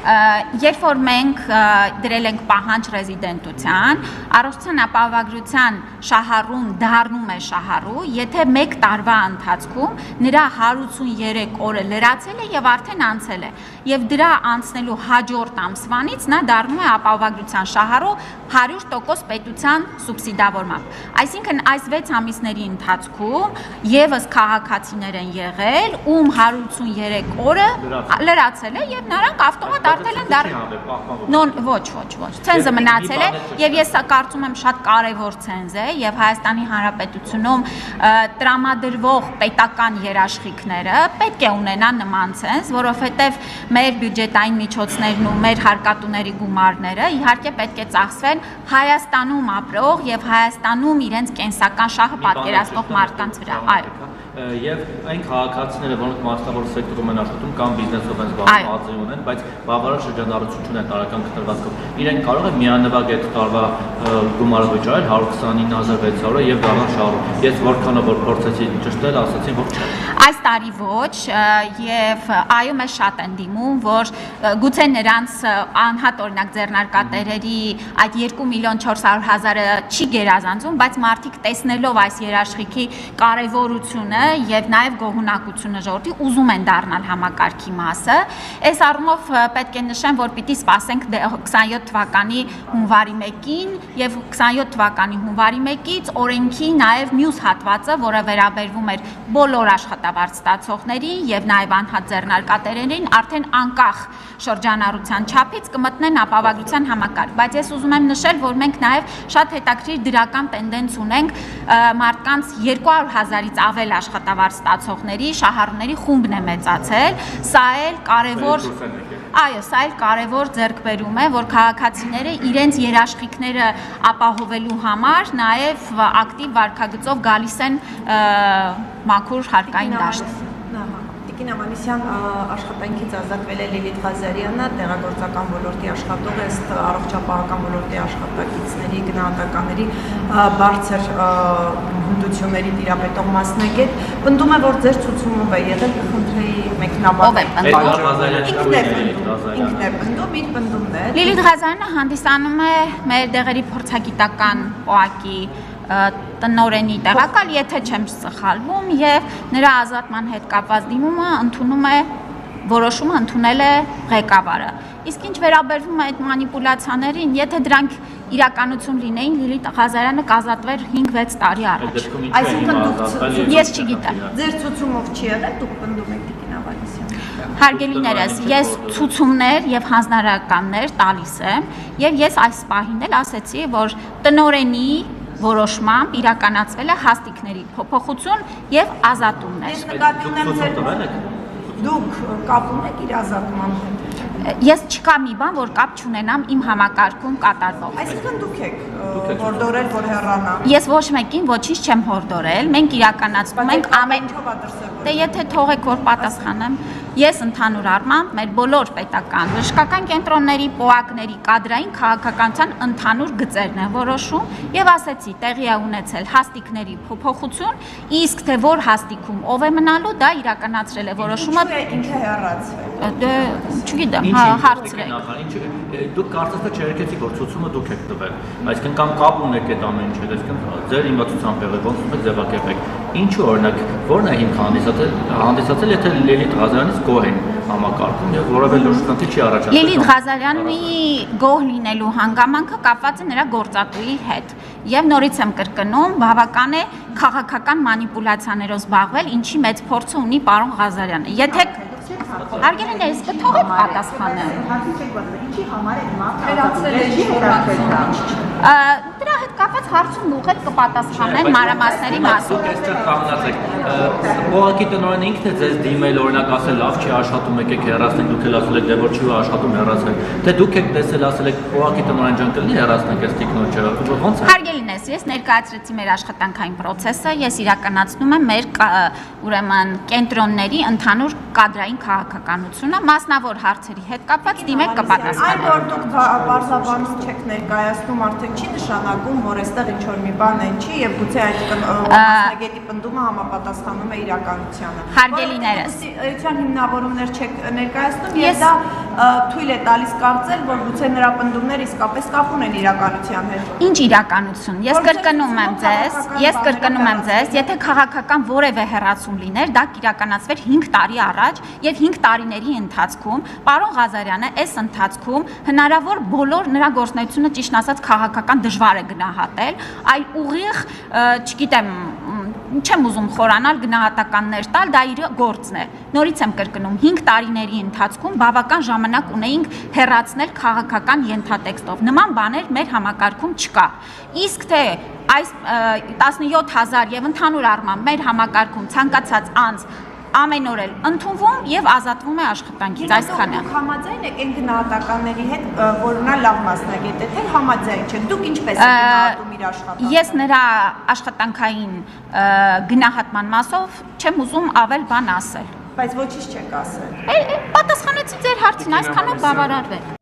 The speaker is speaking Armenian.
երբ որ մենք դրել ենք պահանջ ռեզիդենտության, առողջության ապահովագրության շահառուն դառնում է շահառու, եթե 1 տարվա ընթացքում նրա 183 օրը լրացել է եւ արդեն անցել է, եւ դրա անցնելու հաջորդ ամսվանից նա դառնում է ապահովագրության շահառու 100% պետության սուբսիդավորմամբ։ Այսինքն այս 6 ամիսների ընթացքում եւս քաղաքացիներ են եղել, ում 183 օրը լրացել է եւ նրանք ավտոմատ արդեն են դառնում։ Ոչ, ցենզը մնացել է եւ ես կարծում եմ շատ կարեւոր ցենզ է եւ Հայաստանի Հանրապետությունում տրամադրվող պետական երաշխիքները պետք է ունենան նման ցենզ, որովհետեւ մեր բյուջետային միջոցներն ու մեր հարկատուների գումարները իհարկե պետք է ծախսվեն Հայաստանում ապրող եւ Հայաստանում իրենց կենսական շահը պատկերացնող մարդկանց վրա։ Այո։ Եվ այն քաղաքացիները, որոնք մասնավոր սեկտորում են աշխատում կամ բիզնեսով են զբաղվում, ածի ունեն, բայց բավարար շրջանառություն չունեն տարական քննարկվածքով, իրենք կարող են միանվագ այդ տարվա գումարը վճարել 129,600 եւ դառնալ շահառու։ Ես որքանով որ փորձեցի ճշտել, ասացին, որ չէ։ Այս տարի ոչ, եւ այո, մեզ շատ են դիմում, որ գուցե նրանց անհատ օրինակ ձեռնարկատերերի այդ 2,400,000-ը չի գերազանցում, բայց մարդիկ տեսնելով այս երաշխիքի կարեւորությունը եւ նաեւ գոհունակությունը ժողովրդի ուզում են դառնալ համակարգի մասը։ Այս առումով պետք է նշեմ, որ պիտի սպասենք 27 թվականի հունվարի 1-ին եւ 27 թվականի հունվարի 1-ից օրենքի նաեւ մյուս հատվածը, որը վերաբերվում էր բոլոր աշխատավարձ ստացողներին եւ նաեւ անհատ ձեռնարկատերերին, արդեն անկախ շրջանառության չափից կմտնեն ապահովագրության համակարգ, բայց ես ուզում եմ նշել, որ մենք նաեւ շատ հետաքրքիր դրական տենդենց ունենք մարդկանց 200,000-ից ավել աշխատավարձ ստացողների, շահառուների խումբն է մեծացել, սա էլ կարևոր Այո, սա էլ կարևոր ձեռքբերում է, որ քաղաքացիները իրենց երաշխիքները ապահովելու համար նաև ակտիվ վարքագծով գալիս են մաքուր հարկային դաշտ։ Տիկին Ավանեսյան աշխատանքից ազատվել է Լիլիթ Ղազարյանը, տեղագործական ոլորտի աշխատող է, ըստ առողջապահական ոլորտի աշխատակիցների, գնահատականների բարձր հմտությունների տիրապետող մասնագետ։ Պնդում է, որ ձեր ցուցումով է եղել, կխնդրեի մեկնաբանել։ Ինքն է պնդում, իր պնդումն է։ Լիլիթ Ղազարյանը հանդիսանում է մեր դեղերի փորձագիտական օակի տնօրենի տեղակալ, եթե չեմ սխալվում, եւ նրա ազատման հետ կապված դիմումը որոշումը ընդունել է ղեկավարը։ Իսկ ինչ վերաբերվում է այդ մանիպուլյացիաներին, եթե դրանք իրականություն լինեին, Լիլիթ Ղազարյանը կազատվեր 5-6 տարի առաջ։ Այսինքն դուք ես չգիտեմ։ Ձեր ցուցումով չի եղել, դուք պնդում եք Տիկին Ավանեսյան։ Հարգելիներս, ես ցուցումներ եւ հանձնարարականներ տալիս եմ, եւ ես այս պահին էլ ասեցի, որ տնօրենի որոշմամբ իրականացվել է հաստիկների փոփոխություն եւ ազատումներ։ Ես նկատի ունեմ, դուք կապում եք իր ազատման հետ։ Ես չկա մի բան, որ կապ չունենամ իմ համակարգում կատարվող։ Այսինքն դուք եք հորդորել, որ հեռանա։ Ես ոչ մեկին ոչինչ չեմ հորդորել, մենք իրականացնում ենք ամեն Դե եթե թողեք որ պատասխանեմ, ես ընդհանուր առմամբ մեր բոլոր պետական բժշկական կենտրոնների, պոակների, կադրային քաղաքականության ընդհանուր գծերն են որոշում եւ ասեցի տեղի է ունեցել հաստիկների փոփոխություն, իսկ թե որ հաստիկում ով է մնալու, դա իրականացրել է որոշումը ինքը հեռացվել։ Դե չգիտեմ, հարցրեք։ Դուք կարծես թե չերկեցիք որ ցուցումը դուք եք տվել, այսինքն կամ կապ ունեք այդ ամեն ինչը, այսինքն ձեր իմացությամբ եղել, ոնց եք ձևակերպեք։ Ինչու օրինակ, որն է հիմք հանդիսացել, եթե Լիլիթ Ղազարյանից գոհ են համակարգում եւ որևէ լուրջ խնդիր չի առաջացել։ Լիլիթ Ղազարյանի գոհ լինելու հանգամանքը կապված է նրա գործատուի հետ։ Եվ նորից եմ կրկնում, բավական է քաղաքական մանիպուլյացիաներով զբաղվել, ինչի մեծ փորձ ունի պարոն Ղազարյանը։ Եթե Հարգելիներս, կթողեք պատասխանեմ։ Ինչի համար է վերացել է դրա հետ կապված հարցում ուղղակի կպատասխանեն մանրամասների մասին։ Դուք այստեղ կանգնացեք։ Օակի տնօրենը ինքն է ձեզ դիմել, օրինակ ասել, լավ չի աշխատում, եկեք հեռացնենք, դուք էլ ասել եք, դե որ չի աշխատում, հեռացնենք։ Թե դուք եք տեսել, ասել եք, օակի տնօրեն ջան կլինի հեռացնենք այս տիկնոջը։ Ոնց է։ Հարգելինես, ես ներկայացրեցի մեր աշխատանքային process-ը, ես իրականացնում եմ մեր ուրեմն կենտրոնների ընդհանուր կադրային քաղաքականությունը, մասնավոր հարցերի հետ կապված դիմեք կպատասխանեմ։ Այն որ դուք բարձրաբանում չեք ներկայացնում, արդեն չի նշանակում, որ այստեղ ինչ որ մի բան են չի եւ գուցե այդ մասնագետի պնդումը համապատասխանում է իրականությանը։ Հարգելիներս, Էության հիմնավորումներ չեք ներկայացնում եւ դա թույլ է տալիս կարծել, որ գուցե նրա պնդումները իսկապես կապ ունեն իրականության հետ։ Ինչ իրականություն։ Ես կրկնում եմ ձեզ, եթե քաղաքական որևէ հեռացում լիներ, դա կիրականացվեր 5 տարի առաջ եւ 5 տարիների ընթացքում պարոն Ղազարյանը այս ընթացքում հնարավոր բոլոր նրա գործունեությունը ճիշտ ասած քաղաքական դժվար է գնահատել, այլ ուղիղ, չգիտեմ, չեմ ուզում խորանալ գնահատականներ տալ, դա իր գործն է։ Նորից եմ կրկնում, 5 տարիների ընթացքում բավական ժամանակ ունեինք հեռացնել քաղաքական ենթատեքստով։ Նման բաներ մեր համակարգում չկա։ Իսկ թե այս 17000 եւ ընդհանուր առմամբ մեր համակարգում ցանկացած անձ ամեն օր էլ ընդունվում եւ ազատվում է աշխատանքից, այսքանը։ Դուք համաձայն եք այն գնահատականների հետ, որ նա լավ մասնագետ է, թե համաձայն չեք։ Դուք ինչպես եք գնահատում իր աշխատանքը։ Ես նրա աշխատանքային գնահատման մասով չեմ ուզում ավել բան ասել։ Բայց ոչինչ չեք ասել։ Պատասխանեցի ձեր հարցին, այսքանով բավարարվել։